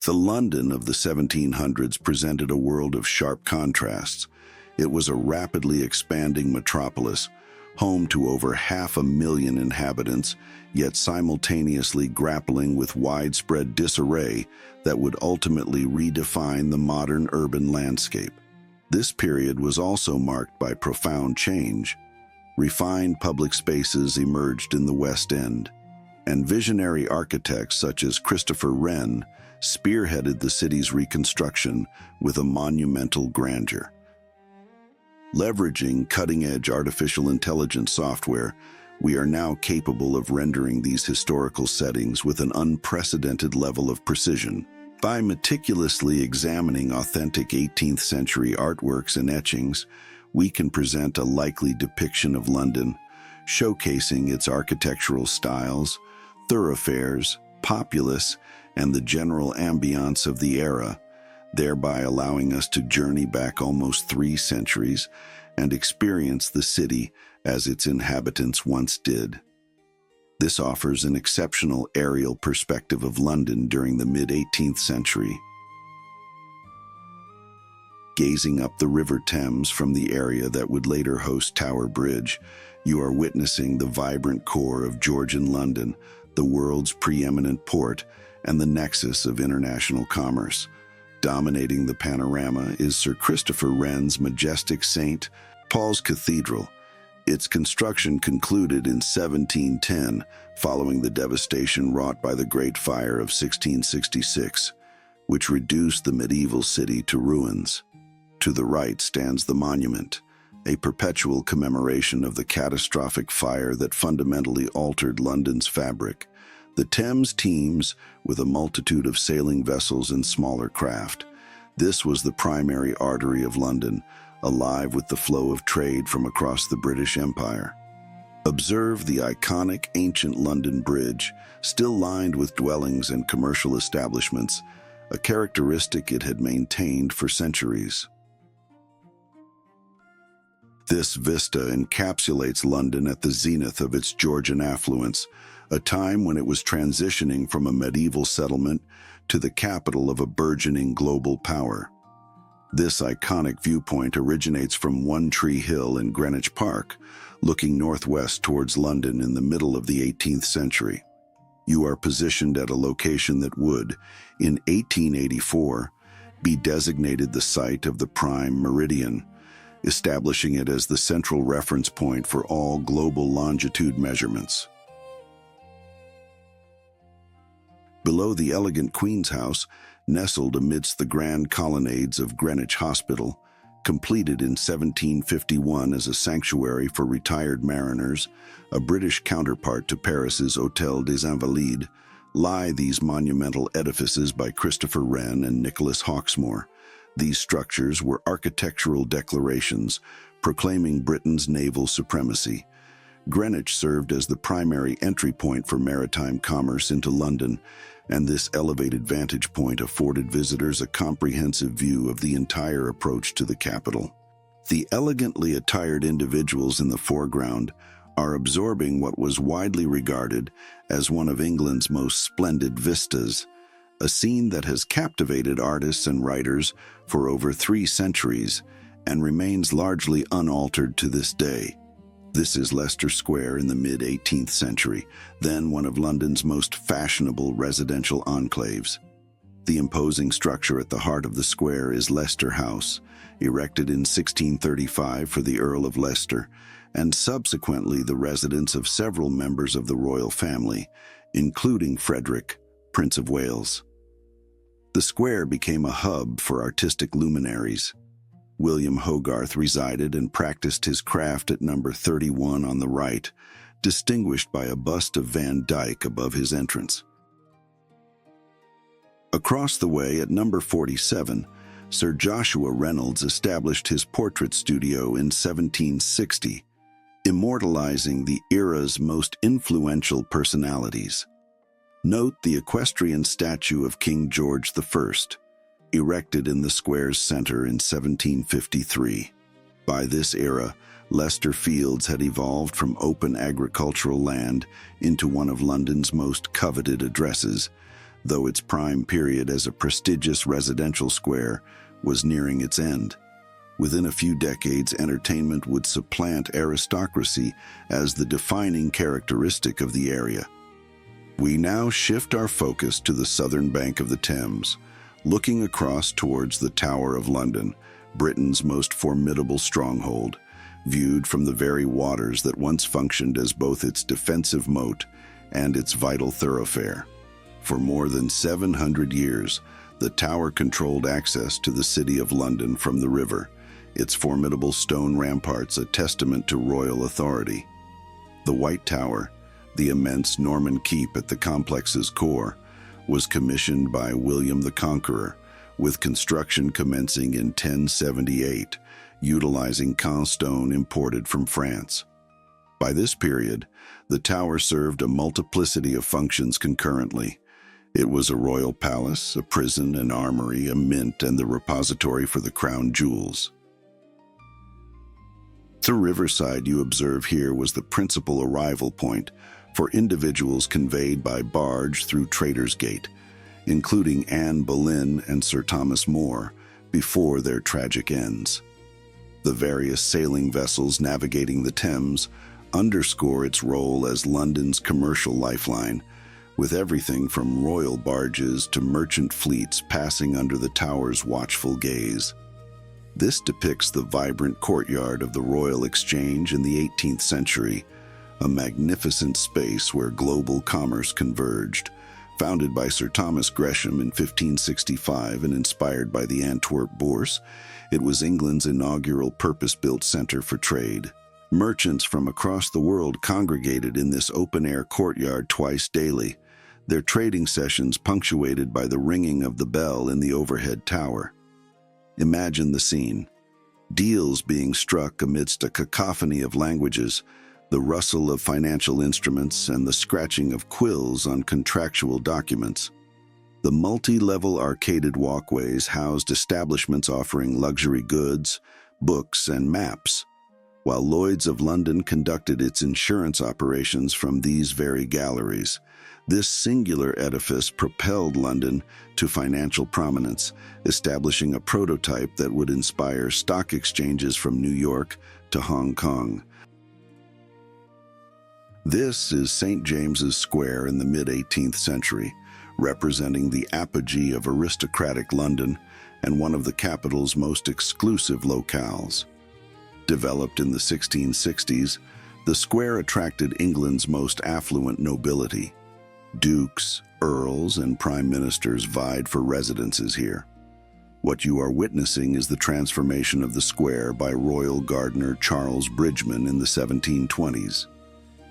The London of the 1700s presented a world of sharp contrasts. It was a rapidly expanding metropolis, home to over 500,000 inhabitants, yet simultaneously grappling with widespread disarray that would ultimately redefine the modern urban landscape. This period was also marked by profound change. Refined public spaces emerged in the West End, and visionary architects such as Christopher Wren spearheaded the city's reconstruction with a monumental grandeur. Leveraging cutting-edge artificial intelligence software, we are now capable of rendering these historical settings with an unprecedented level of precision. By meticulously examining authentic 18th century artworks and etchings, we can present a likely depiction of London, showcasing its architectural styles, thoroughfares, populace, and the general ambiance of the era, thereby allowing us to journey back almost 3 centuries and experience the city as its inhabitants once did. This offers an exceptional aerial perspective of London during the mid-18th century. Gazing up the River Thames from the area that would later host Tower Bridge, you are witnessing the vibrant core of Georgian London, the world's preeminent port and the nexus of international commerce. Dominating the panorama is Sir Christopher Wren's majestic St. Paul's Cathedral. Its construction concluded in 1710, following the devastation wrought by the Great Fire of 1666, which reduced the medieval city to ruins. To the right stands the monument, a perpetual commemoration of the catastrophic fire that fundamentally altered London's fabric. The Thames teems with a multitude of sailing vessels and smaller craft. This was the primary artery of London, alive with the flow of trade from across the British Empire. Observe the iconic ancient London Bridge, still lined with dwellings and commercial establishments, a characteristic it had maintained for centuries. This vista encapsulates London at the zenith of its Georgian affluence, a time when it was transitioning from a medieval settlement to the capital of a burgeoning global power. This iconic viewpoint originates from One Tree Hill in Greenwich Park, looking northwest towards London in the middle of the 18th century. You are positioned at a location that would, in 1884, be designated the site of the prime Meridian, establishing it as the central reference point for all global longitude measurements. Below the elegant Queen's House, nestled amidst the grand colonnades of Greenwich Hospital, completed in 1751 as a sanctuary for retired mariners, a British counterpart to Paris's Hôtel des Invalides, lie these monumental edifices by Christopher Wren and Nicholas Hawksmoor. These structures were architectural declarations proclaiming Britain's naval supremacy. Greenwich served as the primary entry point for maritime commerce into London, and this elevated vantage point afforded visitors a comprehensive view of the entire approach to the capital. The elegantly attired individuals in the foreground are absorbing what was widely regarded as one of England's most splendid vistas, a scene that has captivated artists and writers for over 3 centuries and remains largely unaltered to this day. This is Leicester Square in the mid-18th century, then one of London's most fashionable residential enclaves. The imposing structure at the heart of the square is Leicester House, erected in 1635 for the Earl of Leicester, and subsequently the residence of several members of the royal family, including Frederick, Prince of Wales. The square became a hub for artistic luminaries. William Hogarth resided and practiced his craft at number 31 on the right, distinguished by a bust of Van Dyck above his entrance. Across the way at number 47, Sir Joshua Reynolds established his portrait studio in 1760, immortalizing the era's most influential personalities. Note the equestrian statue of King George I, erected in the square's center in 1753. By this era, Leicester Fields had evolved from open agricultural land into one of London's most coveted addresses, though its prime period as a prestigious residential square was nearing its end. Within a few decades, entertainment would supplant aristocracy as the defining characteristic of the area. We now shift our focus to the southern bank of the Thames, looking across towards the Tower of London, Britain's most formidable stronghold, viewed from the very waters that once functioned as both its defensive moat and its vital thoroughfare. For more than 700 years, the tower controlled access to the city of London from the river, its formidable stone ramparts a testament to royal authority. The White Tower, the immense Norman keep at the complex's core, was commissioned by William the Conqueror, with construction commencing in 1078, utilizing Caen stone imported from France. By this period, the tower served a multiplicity of functions concurrently. It was a royal palace, a prison, an armory, a mint, and the repository for the crown jewels. The riverside you observe here was the principal arrival point for individuals conveyed by barge through Traitors' Gate, including Anne Boleyn and Sir Thomas More, before their tragic ends. The various sailing vessels navigating the Thames underscore its role as London's commercial lifeline, with everything from royal barges to merchant fleets passing under the tower's watchful gaze. This depicts the vibrant courtyard of the Royal Exchange in the 18th century, a magnificent space where global commerce converged. Founded by Sir Thomas Gresham in 1565 and inspired by the Antwerp Bourse, it was England's inaugural purpose-built center for trade. Merchants from across the world congregated in this open-air courtyard twice daily, their trading sessions punctuated by the ringing of the bell in the overhead tower. Imagine the scene. Deals being struck amidst a cacophony of languages, the rustle of financial instruments, and the scratching of quills on contractual documents. The multi-level arcaded walkways housed establishments offering luxury goods, books, and maps, while Lloyd's of London conducted its insurance operations from these very galleries. This singular edifice propelled London to financial prominence, establishing a prototype that would inspire stock exchanges from New York to Hong Kong. This is St. James's Square in the mid-18th century, representing the apogee of aristocratic London and one of the capital's most exclusive locales. Developed in the 1660s, the square attracted England's most affluent nobility. Dukes, earls, and prime ministers vied for residences here. What you are witnessing is the transformation of the square by royal gardener Charles Bridgeman in the 1720s.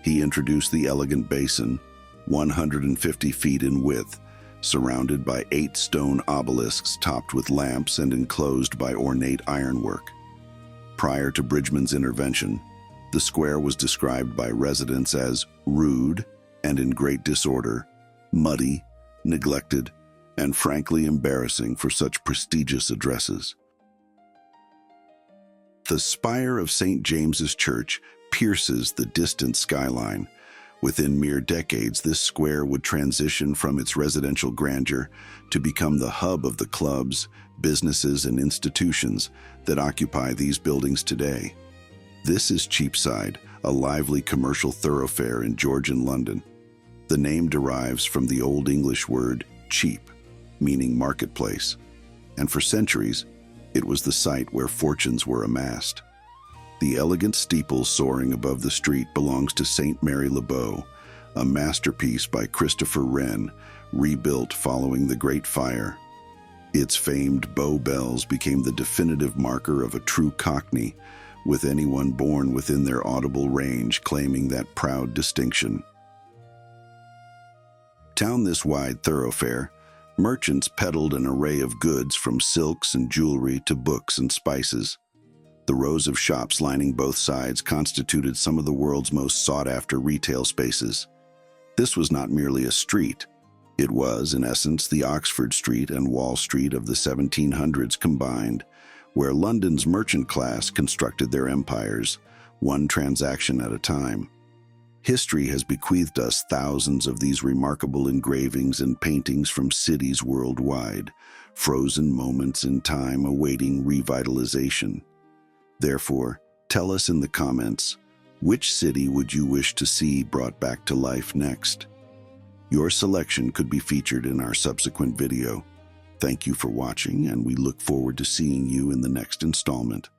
He introduced the elegant basin, 150 feet in width, surrounded by 8 stone obelisks topped with lamps and enclosed by ornate ironwork. Prior to Bridgeman's intervention, the square was described by residents as rude and in great disorder, muddy, neglected, and frankly embarrassing for such prestigious addresses. The spire of St. James's Church pierces the distant skyline. Within mere decades, this square would transition from its residential grandeur to become the hub of the clubs, businesses, and institutions that occupy these buildings today. This is Cheapside, a lively commercial thoroughfare in Georgian London. The name derives from the Old English word cheap, meaning marketplace, and for centuries, it was the site where fortunes were amassed. The elegant steeple soaring above the street belongs to St. Mary le Bow, a masterpiece by Christopher Wren, rebuilt following the Great Fire. Its famed bow bells became the definitive marker of a true Cockney, with anyone born within their audible range claiming that proud distinction. Down this wide thoroughfare, merchants peddled an array of goods from silks and jewelry to books and spices. The rows of shops lining both sides constituted some of the world's most sought-after retail spaces. This was not merely a street. It was, in essence, the Oxford Street and Wall Street of the 1700s combined, where London's merchant class constructed their empires, one transaction at a time. History has bequeathed us thousands of these remarkable engravings and paintings from cities worldwide, frozen moments in time awaiting revitalization. Therefore, tell us in the comments, which city would you wish to see brought back to life next? Your selection could be featured in our subsequent video. Thank you for watching, and we look forward to seeing you in the next installment.